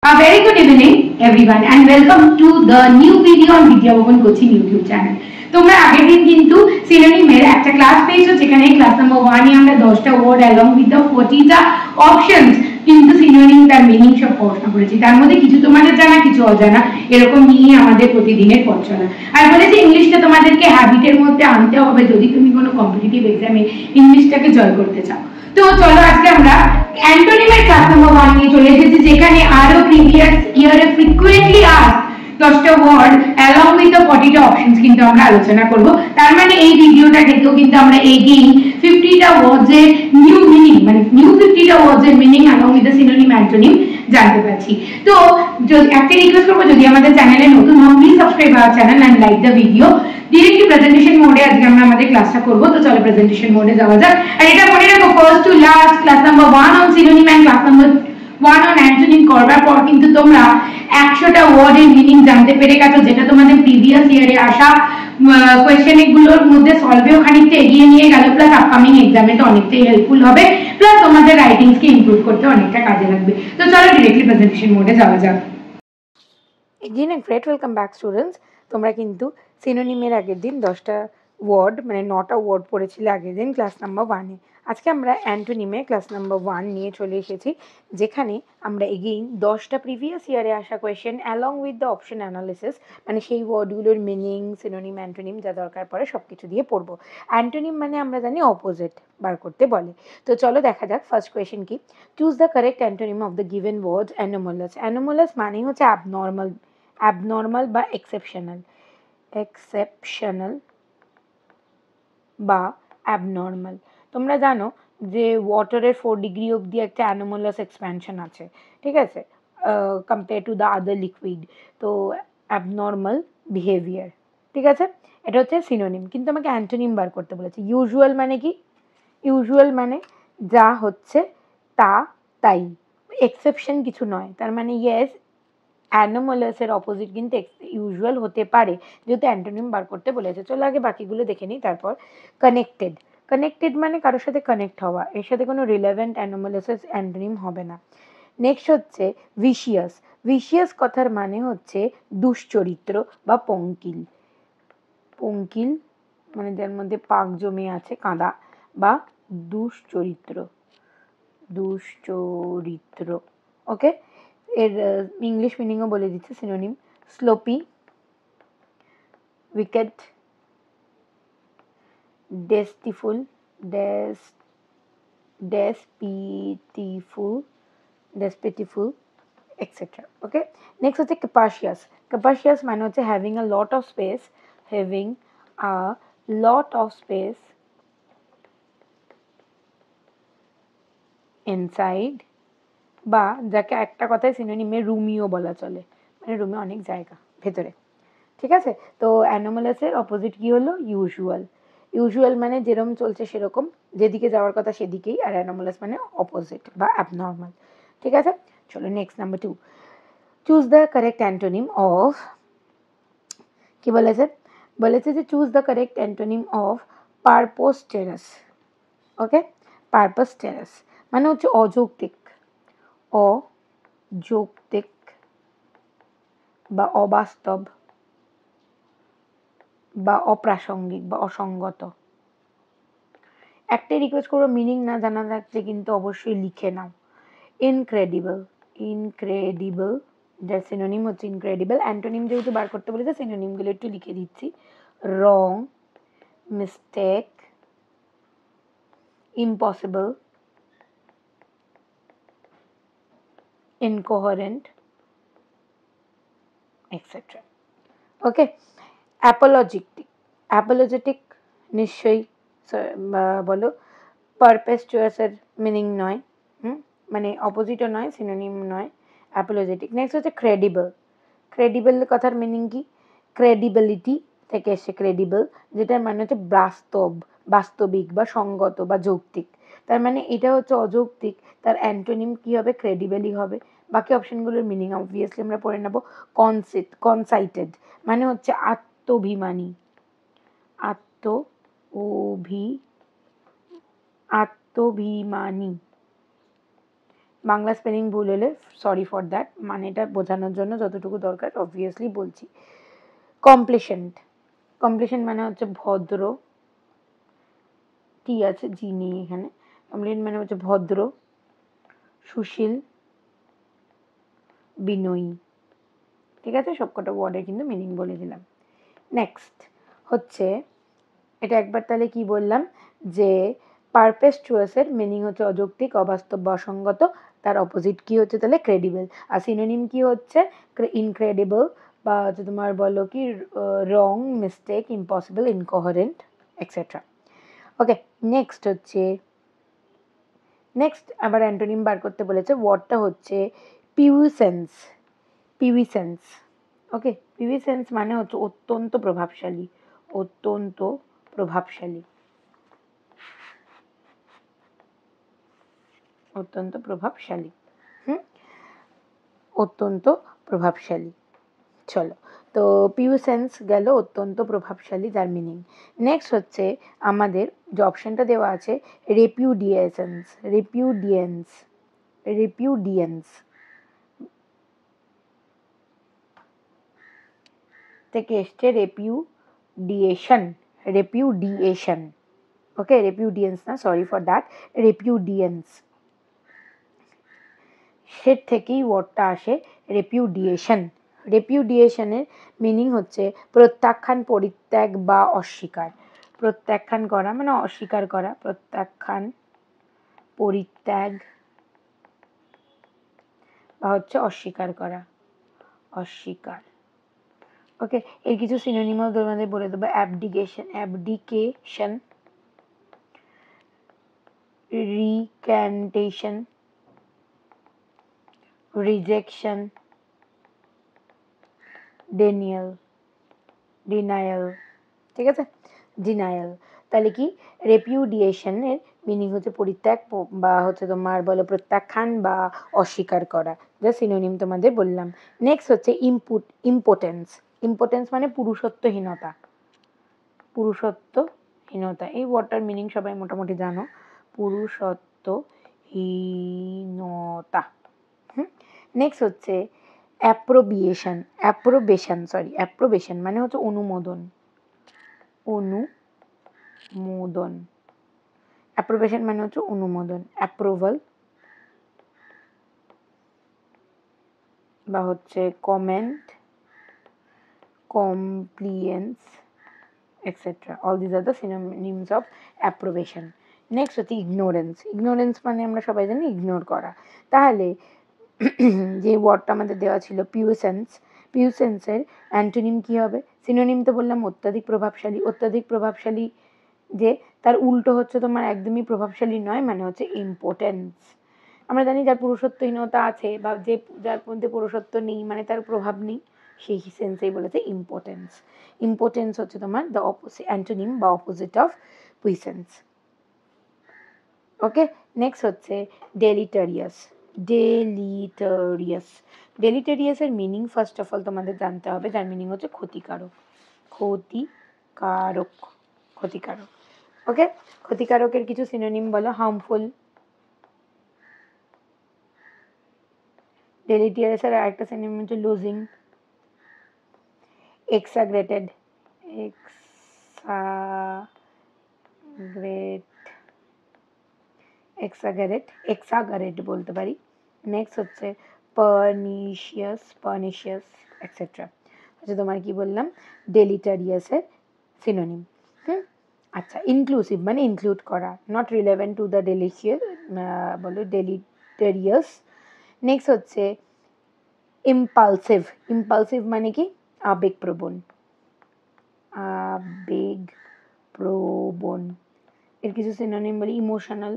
A very good evening everyone and welcome to the new video on Vidya Bhavan Coaching YouTube channel. তোমরা আগের দিন কিন্তু সিনোনিমের একটা class পেয়েছো যেখানে ক্লাস নাম্বার 1 এ আমরা 10টা ওয়ার্ড along with the 40টা অপশনস কিন্তু সিনোনিম তার মিনিং সব পড়াশোনা করেছি। তার মধ্যে কিছু তোমাদের জানা কিছু অজানা এরকম নিয়ে আমাদের প্রতিদিনের পথ চলা। আর বলেছি ইংলিশটা তোমাদেরকে হ্যাবিটের মধ্যে আনতে হবে যদি তুমি কোনো কম্পিটিটিভ এক্সামে ইংলিশটাকে জয় করতে চাও। তো চলো আজকে আমরা অ্যান্টোনিমের ক্লাস নাম্বার 1 নিয়ে চলে এসেছি যেখানে আরো প্রিভিয়াস ইয়ারে ফ্রিকুয়েন্টলি আস্কড 10টা ওয়ার্ড along with the 40টা অপশনস কিন্তু আমরা আলোচনা করব। তার মানে এই ভিডিওটা থেকেও কিন্তু আমরা এগেইন 50টা ওয়ার্ডস এর নিউ মিনিং মানে নিউ 50টা ওয়ার্ডস এর meaning along with the synonym antonym জানতে পারছি। তো একটা রিকোয়েস্ট করব যদি আমাদের চ্যানেলে নতুন হন please subscribe our channel and like the video. Directly presentation মোডে আজকে আমরা আমাদের ক্লাসটা করব। তো চলো প্রেজেন্টেশন মোডে যাওয়া যাক। আর এটা মনে রাখো first to last class number 1 on synonym and class number 1 on antonym করবার পর কিন্তু তোমরা 100টা ওয়ার্ডের মিনিং জানতে পেরে গেছো যেটা তোমাদের প্রিভিয়াস ইয়ারে আসা কোয়েশ্চেনগুলোর মধ্যে সলভেও খানিকটা এগিয়ে নিয়ে গেল প্লাস আপকামিং এক্সামে তো অনেকটাই হেল্পফুল হবে প্লাস তোমাদের রাইটিংসকে ইমপ্রুভ করতে অনেকটা কাজে লাগবে। তো চলো ডিরেক্টলি প্রেজেন্টেশন মোডে যাওয়া যাক। Again a great welcome back students. তোমরা কিন্তু সিনোনিমের আগের দিন 10টা ওয়ার্ড মানে 9টা ওয়ার্ড পড়েছিলে আগের দিন ক্লাস নাম্বার 1 এ। আজকে আমরা অ্যান্টোনিমে ক্লাস নাম্বার 1 নিয়ে চলে এসেছি যেখানে আমরা এগেইন 10টা প্রিভিয়াস ইয়ারে আসা question along with the option analysis মানে সেই ওয়ার্ডগুলোর মিনিং সিনোনিম অ্যান্টোনিম যা দরকার পড়ে সব কিছু দিয়ে পড়বো। অ্যান্টোনিম মানে আমরা জানি অপোজিট বার করতে বলে। তো চলো দেখা যাক ফার্স্ট কোয়েশ্চেন কি। Choose the correct antonym of the given words. Anomalous. Anomalous মানে হচ্ছে অ্যাবনর্মাল বা এক্সেপশনাল বা অ্যাবনর্মাল। তোমরা জানো যে ওয়াটারের 4 ডিগ্রি অবধি একটা অ্যানোমালাস এক্সপ্যানশন আছে, ঠিক আছে, compare to the other liquid. তো অ্যাবনর্মাল বিহেভিয়ার, ঠিক আছে, এটা হচ্ছে সিনোনিম। কিন্তু আমাকে অ্যান্টোনিম বার করতে বলেছে। ইউজুয়াল মানে কি? ইউজুয়াল মানে যা হচ্ছে তা তাই, এক্সেপশন কিছু নয়। তার মানে ইয়েস অ্যানোমালাসের অপোজিট কিন্তু ইউজুয়াল হতে পারে যেহেতু অ্যান্টোনিম বার করতে বলেছে। চলো আগে বাকিগুলো দেখে নিই তারপর। কানেক্টেড। কানেক্টেড মানে কারোর সাথে কানেক্ট হওয়া, এর সাথে কোনো রিলেভেন্ট অ্যানোমালাসের অ্যান্টোনিম হবে না। নেক্সট হচ্ছে ভিশিয়াস। ভিশিয়াস কথার মানে হচ্ছে দুশ্চরিত্র বা পঙ্কিল। পঙ্কিল মানে যার মধ্যে পাক জমে আছে, কাঁদা, বা দুশ্চরিত্র। ওকে, এর ইংলিশ মিনিংও বলে দিচ্ছে synonym. Sloppy, wicked, despiteful, etcetera. Okay, next হচ্ছে ক্যাপাসিয়াস। ক্যাপাসিয়াস মানে হচ্ছে having a lot of space inside, বা যাকে একটা কথায় সিনোনিমে রুমিও বলা চলে, মানে রুমে অনেক জায়গা ভেতরে, ঠিক আছে। তো অ্যানোমালাসের অপোজিট কি হলো? ইউজুয়াল। ইউজুয়াল মানে যেরকম চলছে সেরকম, যেদিকে যাওয়ার কথা সেদিকেই, আর অ্যানোমালাস মানে অপোজিট বা অ্যাবনর্মাল, ঠিক আছে। চলো next number 2। Choose the correct antonym of, কি বলেছে? বলেছে যে choose the correct antonym of preposterous. Okay, preposterous মানে হচ্ছে অযৌক্তিক বা অবাস্তব বা অপ্রাসঙ্গিক বা অসঙ্গত। একটাই রিকোয়েস্ট করবো, মিনিং না জানা থাকলে কিন্তু অবশ্যই লিখে নাও। ইনক্রেডিবল যার সিনোনিম হচ্ছে ইনক্রেডিবল। অ্যান্টোনিম যেহেতু বার করতে বলেছে সিনোনিমগুলো একটু লিখে দিচ্ছি। রং, মিস্টেক, ইম্পসিবল, incoherent, etc. ওকে, অ্যাপোলজেটিক নিশ্চয়ই বলো। পারপেচুয়াসের মিনিং নয়, মানে অপোজিটও নয়, সিনোনিম নয়, অ্যাপোলজেটিক। নেক্সট হচ্ছে ক্রেডিবল কথার মিনিং কি? ক্রেডিবিলিটি থেকে এসে ক্রেডিবল, যেটার মানে হচ্ছে বাস্তবিক বা সঙ্গত বা যৌক্তিক। তার মানে এটা হচ্ছে অযৌক্তিক, তার অ্যান্টোনিম কি হবে? ক্রেডিবলই হবে। বাকি অপশনগুলোর মিনিং অবভিয়াসলি আমরা পড়ে নেব। কনসাইটেড মানে হচ্ছে আত্মভিমানী, বাংলা স্পেলিং ভুল হলে সরি ফর দ্যাট, মানেটা বোঝানোর জন্য যতটুকু দরকার অবভিয়াসলি বলছি। কমপ্লেসেন্ট, কমপ্লেসেন্ট মানে হচ্ছে ভদ্র, টি আছে জি নেই এখানে। কমপ্লেসেন্ট মানে হচ্ছে ভদ্র, সুশীল, বিনয়ী। ঠিক আছে, সবকটা ওয়ার্ডের কিন্তু মিনিং বলে দিলাম। নেক্সট হচ্ছে, এটা একবার তাহলে কি বললাম যে পারপেস্টুয়াসের মিনিং হচ্ছে অযৌক্তিক, অবাস্তব বা অসঙ্গত। তার অপোজিট কি হচ্ছে তাহলে ক্রেডিবল। আর সিনোনিম কি হচ্ছে ইনক্রেডিবল, বা হচ্ছে তোমার বলো কি রং, mistake, impossible, ইনকোহারেন্ট etcetera. Okay, next হচ্ছে, নেক্সট আবার অ্যান্টোনিম বার করতে বলেছে। ওয়ার্ডটা হচ্ছে পিউসেন্স, পিউসেন্স। ওকে, পিউসেন্স মানে হচ্ছে অত্যন্ত প্রভাবশালী, অত্যন্ত প্রভাবশালী, অত্যন্ত প্রভাবশালী। অত্যন্ত প্রভাবশালী। চলো, তো পিউসেন্স গেল অত্যন্ত প্রভাবশালী, যার মিনিং। নেক্সট হচ্ছে আমাদের যে অপশনটা দেওয়া আছে রেপিউডিয়েশনস, রেপিউডিয়েন্স, রেপিউডিয়েন্স থেকে এসছে রেপিউডিয়েশন, রেপিউডিয়েশন। ওকে, রেপিউডিয়েন্স না, সরি ফর দ্যাট, রেপিউডিয়েন্স, সে থেকেই ওয়ার্ডটা আসে রেপিউডিয়েশন। রেপিউডিয়েশনের মিনিং হচ্ছে প্রত্যাখ্যান, পরিত্যাগ বা অস্বীকার। প্রত্যাখ্যান করা মানে অস্বীকার করা, প্রত্যাখ্যান, পরিত্যাগ বা হচ্ছে অস্বীকার করা, অস্বীকার। ওকে, এর কিছু সিনোনিমও তোমাদের বলে দেবো। Abdication, abdication, recantation, rejection, denial, denial. ঠিক আছে, ডিনায়াল। তাহলে কি রেপিউডিয়েশনের মিনিং হচ্ছে পরিত্যাগ বা হচ্ছে তোমার বলো প্রত্যাখ্যান বা অস্বীকার করা, যা সিনোনিম তোমাদের বললাম। নেক্সট হচ্ছে ইম্পোটেন্স, ইম্পোটেন্স মানে পুরুষত্বহীনতা, পুরুষত্বহীনতা। এই ওয়ার্ডটার মিনিং সবাই মোটামুটি জানো, পুরুষত্বহীনতা। নেক্সট হচ্ছে অ্যাপ্রোবিয়েশন, অ্যাপ্রোবেশন, সরি অ্যাপ্রোবেশন মানে হচ্ছে অনুমোদন, অনুমোদন। অ্যাপ্রোবেশন মানে হচ্ছে অনুমোদন, অ্যাপ্রুভাল বা হচ্ছে comment, compliance etcetera. All this are the synonyms of approbation. Next হচ্ছে ইগনোরেন্স, ইগনোরেন্স মানে আমরা সবাই জানি ইগনোর করা। তাহলে যে ওয়ার্ডটা আমাদের দেওয়া ছিল পিউসেন্স, পিউসেন্সের অ্যান্টোনিম কি হবে? সিনোনিম তো বললাম অত্যাধিক প্রভাবশালী, অত্যাধিক প্রভাবশালী যে তার উল্টো হচ্ছে তোমার একদমই প্রভাবশালী নয়, মানে হচ্ছে ইম্পোর্টেন্স। আমরা জানি যার পুরুষত্বহীনতা আছে বা যে যার মধ্যে পুরুষত্ব নেই মানে তার প্রভাব নেই, সেই সেন্সেই বলেছে ইম্পোর্টেন্স। ইম্পোর্টেন্স হচ্ছে তোমার দ্য অপোজিট, অ্যান্টোনিম বা অপোজিট অফ পুইসেন্স। ওকে, নেক্সট হচ্ছে ডেলিটেরিয়াস, ডেলিটেরিয়াস। ডেলিটেরিয়াসের মিনিং ফার্স্ট অফ অল তোমাদের জানতে হবে, যার মিনিং হচ্ছে ক্ষতিকারক, ক্ষতিকারক, ক্ষতিকারক। ওকে, ক্ষতিকারকের কিছু সিনোনিম বলো। হার্মফুল, ডেলিটেরিয়াসের আরেকটা সিনোনিম হচ্ছে লুজিং, এক্সাগ্রেটেড, এক্সাগারেট, এক্সাগারেট বলতে পারি। নেক্সট হচ্ছে পার্নিশিয়াস, পার্নিশিয়াস এক্সেট্রা। আচ্ছা, তোমার কি বললাম ডেলিটেরিয়াসের সিনোনিম। আচ্ছা, ইনক্লুসিভ মানে ইনক্লুড করা, not relevant to the delicious বলো ডেলিটেরিয়াস। নেক্সট হচ্ছে ইম্পালসিভ, ইম্পালসিভ মানে কি আবেগপ্রবণ, আবেগপ্রবণ। এর কিছু সিনোনিম বলি। ইমোশনাল,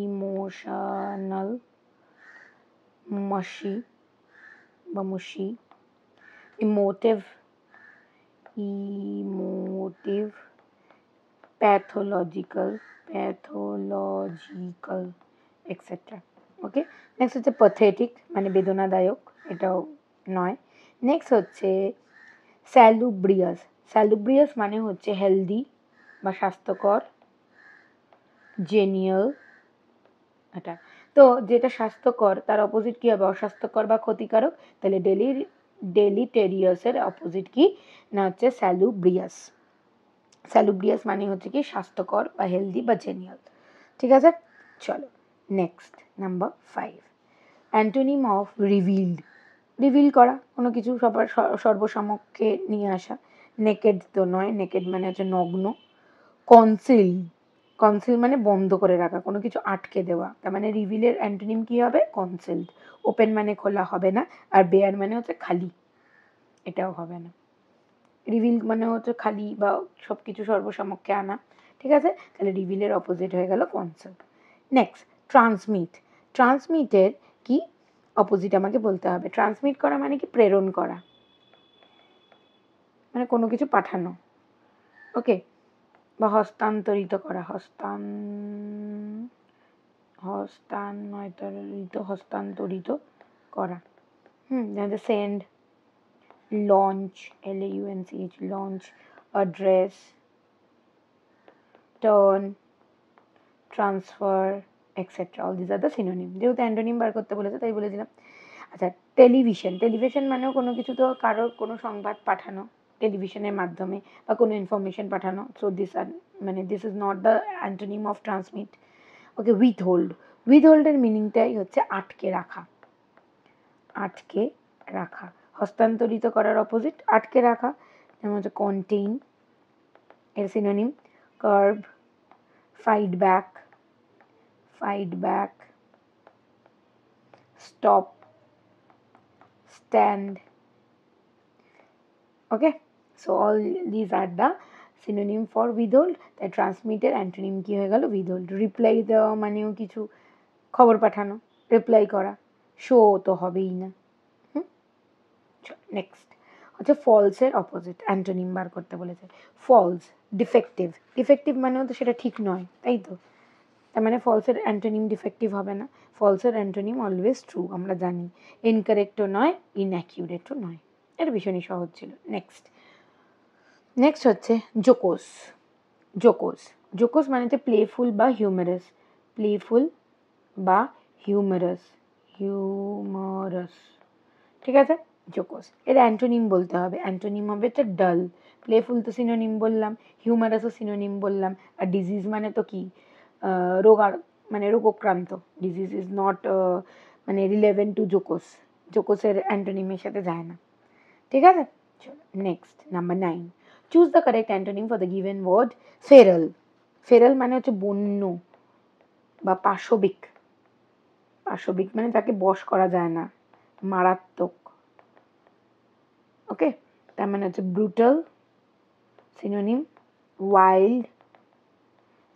ইমোশনাল, মাসি বা mushy, emotive, emotive, pathological, pathological etcetera. Okay, next হচ্ছে প্যাথেটিক মানে বেদনাদায়ক, এটাও নয়। নেক্সট হচ্ছে স্যালুব্রিয়াস, স্যালুব্রিয়াস মানে হচ্ছে হেলদি বা স্বাস্থ্যকর, জেনিয়াল এটা। তো যেটা স্বাস্থ্যকর তার অপোজিট কি হবে? অস্বাস্থ্যকর বা ক্ষতিকারক। তাহলে ডেলিটেরিয়াসের অপোজিট কি? না হচ্ছে স্যালুব্রিয়াস। স্যালুব্রিয়াস মানে হচ্ছে কি স্বাস্থ্যকর বা হেলদি বা জেনিয়াল। ঠিক আছে, চলো next number 5, antonym of revealed. Reveal করা, কোনো কিছু সবার সর্বসমক্ষে নিয়ে আসা। নেকেড তো নয়, নেকেড মানে হচ্ছে নগ্ন। কনসিল, কনসিল মানে বন্ধ করে রাখা, কোনো কিছু আটকে দেওয়া। তার মানে রিভিলের অ্যান্টোনিম কি হবে? কনসিলড। ওপেন মানে খোলা হবে না, আর বেয়ার মানে হচ্ছে খালি, এটাও হবে না। রিভিল মানে হচ্ছে খালি বা সব কিছু সর্বসমক্ষে আনা। ঠিক আছে, তাহলে রিভিলের অপোজিট হয়ে গেল কনসিল। Next transmit. ট্রান্সমিটের কি অপোজিট আমাকে বলতে হবে। ট্রান্সমিট করা মানে কি? প্রেরণ করা, মানে কোনো কিছু পাঠানো। ওকে, বা হস্তান্তরিত করা। হস্তান্তরিত করা। যেমন send, launch, LAUNCH, launch, address, turn, transfer, etcetera. All this are the synonym. যেহেতু অ্যান্টোনিম বার করতে বলেছে তাই বলে দিলাম। আচ্ছা, টেলিভিশন। টেলিভিশন মানেও কোনো কিছু তো কারোর কোনো সংবাদ পাঠানো টেলিভিশনের মাধ্যমে বা কোনো ইনফরমেশন পাঠানো। So this is not the antonym of transmit. Okay, withhold. উইথহোল্ডের মিনিংটাই হচ্ছে আটকে রাখা। আটকে রাখা। হস্তান্তরিত করার অপোজিট আটকে রাখা। যেমন হচ্ছে কন্টেইন, এর synonym carb, fight back, stop, stand. Okay, so all these are the synonym for withhold. তাই ট্রান্সমিটের অ্যান্টোনিম কি হয়ে গেল? withhold. রিপ্লাই দেওয়া মানেও কিছু খবর পাঠানো, রিপ্লাই করা। শো তো হবেই না। নেক্সট হচ্ছে ফলসের অপোজিট, অ্যান্টোনিম বার করতে বলেছে। False, defective. ডিফেক্টিভ মানেও তো সেটা ঠিক নয়, তাই তো? তার মানে ফলসের অ্যান্টোনিম ডিফেক্টিভ হবে না। ফলসের অ্যান্টোনিম অলওয়েজ ট্রু, আমরা জানি। ইনকারেক্টও নয়, ইনঅ্যাকিউরেটও নয়। এটা ভীষণই সহজ ছিল। নেক্সট হচ্ছে জোকোস। জোকোস মানে হচ্ছে প্লেফুল বা হিউমারাস। প্লেফুল বা হিউমারাস। ঠিক আছে, জোকোস। এর অ্যান্টোনিম বলতে হবে। অ্যান্টোনিম হবে হচ্ছে ডাল। প্লেফুল তো সিনোনিম বললাম, হিউমারাসও সিনোনিম বললাম। আর ডিজিজ মানে তো কি? রোগক্রান্ত। Disease is not relevant to jocose. জোকোসের অ্যান্টোনিমের সাথে যায় না। ঠিক আছে, চলো next number 9, choose the correct antonym for the given word feral. Feral মানে হচ্ছে বন্য বা পাশবিক। পাশবিক মানে তাকে বশ করা যায় না, মারাত্মক। ওকে, তার মানে হচ্ছে brutal, synonym wild,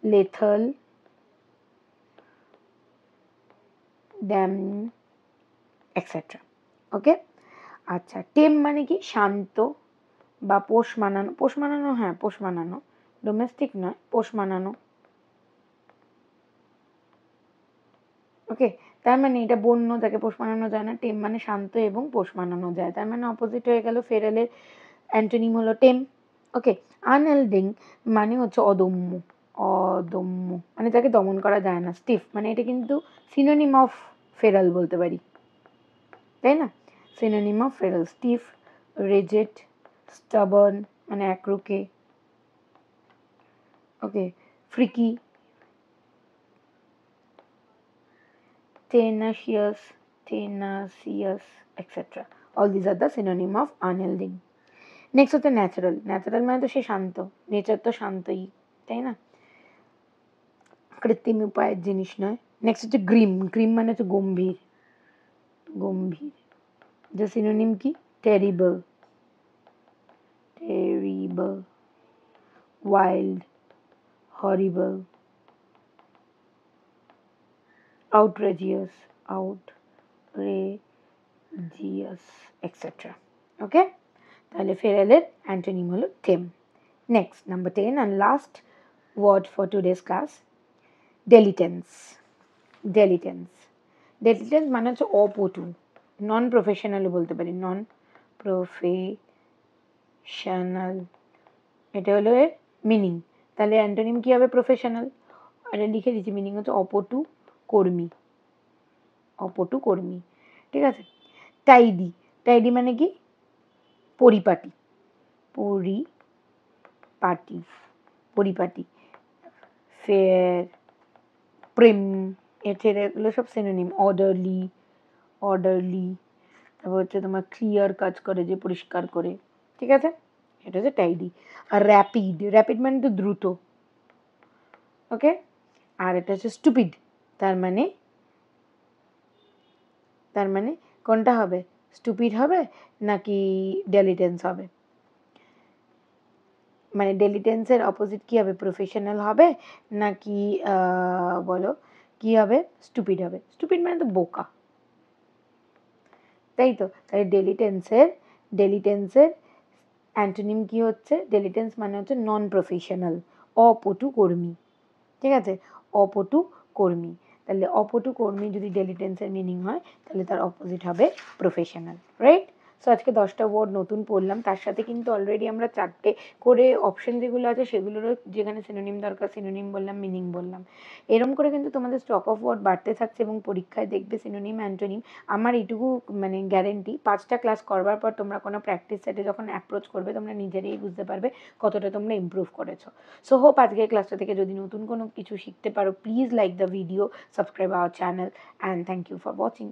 lethal, damn, etcetera. Okay, আচ্ছা, টেম মানে কি? শান্ত বা পোষ মানানো। হ্যাঁ, পোষ মানানো, ডোমেস্টিক নয়, পোষ মানানো। ওকে, তার মানে এটা বন্য, তাকে পোষ মানানো যায় না। টেম মানে শান্ত এবং পোষ মানানো যায়। তার মানে অপোজিট হয়ে গেল। ফেরালের অ্যান্টোনিম হলো টেম। ওকে, আনএলডিং মানে হচ্ছে অদম্য। মানে তাকে দমন করা যায় না। স্টিফ মানে এটা কিন্তু সিনোনিম অফ ফেরাল বলতে পারি, তাই না? Synonym of feral stiff, rigid, stubborn মানে একরুখে। Okay, freaky, tenacious, etc. All these are the synonym of unyielding. Next হচ্ছে ন্যাচারাল। ন্যাচারাল মানে তো সে শান্ত, নেচার তো শান্তই, তাই না? কৃত্রিম উপায়ের জিনিস নয়। নেক্সট হচ্ছে গ্রিম। গ্রিম মানে হচ্ছে গম্ভীর। যে সিনোনিম কি? Terrible, wild, horrible, outrageous, etc. Okay, তাহলে ফেরালের অ্যান্টোনিম হলো tame. Next number 10 and last word for today's class, dilettance. Dilettance মানে হচ্ছে অপটু, নন প্রফেশনালও বলতে পারি। নন প্রফেশনাল, এটা হলো এর মিনিং। তাহলে অ্যান্টোনিম কি হবে? প্রফেশনাল। আর লিখে দিচ্ছি, মিনিং হচ্ছে অপটু কর্মী। অপটু কর্মী, ঠিক আছে। টাইডি, টাইডি মানে কি? পরিপাটি, পরিপাটি, পরিপাটি। ফেয়ার, প্রেম, এগুলো সব সিনোনিম। অর্ডারলি, অর্ডারলি, তারপর হচ্ছে তোমার ক্লিয়ার কাজ করে, যে পরিষ্কার করে, ঠিক আছে, এটা হচ্ছে টাইডি। আর র্যাপিড, র্যাপিড মানে তো দ্রুত, ওকে। আর এটা হচ্ছে স্টুপিড, তার মানে কোনটা হবে? স্টুপিড হবে নাকি ডেলিটেন্স হবে? মানে ডেলিটেন্সের অপোজিট কি হবে? প্রফেশনাল হবে নাকি বলো কি হবে? স্টুপিড হবে। স্টুপিড মানে তো বোকা, তাই তো। তাই ডেলিটেন্সের অ্যান্টোনিম কি হচ্ছে? ডেলিটেন্স মানে হচ্ছে নন প্রফেশনাল, অপটু কর্মী, ঠিক আছে, অপটু কর্মী। তাহলে অপটু কর্মী যদি ডেলিটেন্সের মিনিং হয়, তাহলে তার অপোজিট হবে প্রফেশনাল, রাইট? সো আজকে 10টা ওয়ার্ড নতুন পড়লাম, তার সাথে কিন্তু অলরেডি আমরা 4টে করে অপশন যেগুলো আছে সেগুলোরও, যেখানে সিনোনিম দরকার সিনোনিম বললাম, মিনিং বললাম। এরকম করে কিন্তু তোমাদের স্টক অফ ওয়ার্ড বাড়তে থাকছে এবং পরীক্ষায় দেখবে সিনোনিম অ্যান্টোনিম। আমার এইটুকু মানে গ্যারেন্টি, 5টা ক্লাস করবার পর তোমরা কোনো প্র্যাকটিস সেটে যখন অ্যাপ্রোচ করবে, তোমরা নিজেরাই বুঝতে পারবে কতটা তোমরা ইমপ্রুভ করেছো। সো হোপ আজকের ক্লাসটা থেকে যদি নতুন কোনো কিছু শিখতে পারো, please like the video, subscribe our channel, and thank you for watching.